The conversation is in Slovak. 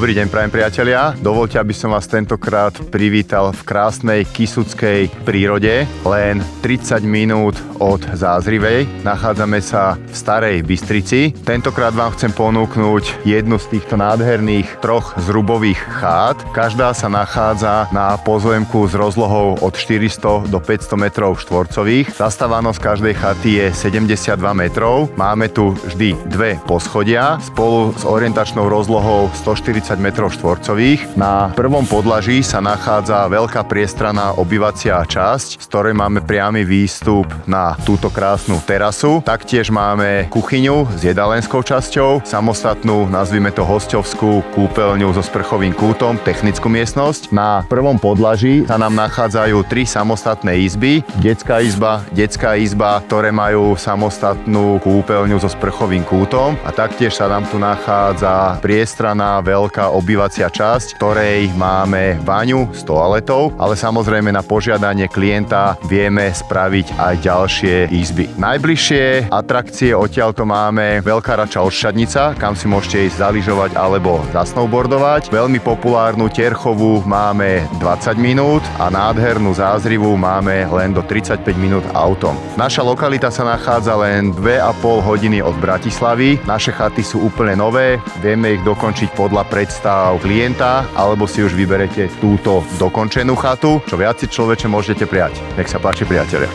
Dobrý deň, prajem priatelia. Dovoľte, aby som vás tentokrát privítal v krásnej kisuckej prírode, len 30 minút od Zázrivej. Nachádzame sa v Starej Bystrici. Tentokrát vám chcem ponúknuť jednu z týchto nádherných troch zrubových chát. Každá sa nachádza na pozemku s rozlohou od 400 do 500 metrov štvorcových. Zastávanosť každej chaty je 72 metrov. Máme tu vždy dve poschodia spolu s orientačnou rozlohou 140 metrov štvorcových. Na prvom podlaží sa nachádza veľká priestranná obývacia časť, z ktorej máme priamy výstup na túto krásnu terasu. Taktiež máme kuchyňu s jedálenskou časťou, samostatnú, nazvime to hosťovskú kúpeľňu so sprchovým kútom, technickú miestnosť. Na prvom podlaží sa nám nachádzajú tri samostatné izby. Detská izba, ktoré majú samostatnú kúpeľňu so sprchovým kútom, a taktiež sa nám tu nachádza priestranná veľká obývacia časť, ktorej máme baňu s toaletou, ale samozrejme na požiadanie klienta vieme spraviť aj ďalšie izby. Najbližšie atrakcie odtiaľto máme Veľká Rača Oršadnica, kam si môžete ísť zalyžovať alebo zasnowboardovať. Veľmi populárnu Terchovú máme 20 minút a nádhernú Zázrivu máme len do 35 minút autom. Naša lokalita sa nachádza len 2,5 hodiny od Bratislavy. Naše chaty sú úplne nové, vieme ich dokončiť podľa predstav klienta, alebo si už vyberete túto dokončenú chatu. Čo viac si, človeče, môžete prijať. Nech sa páči, priatelia.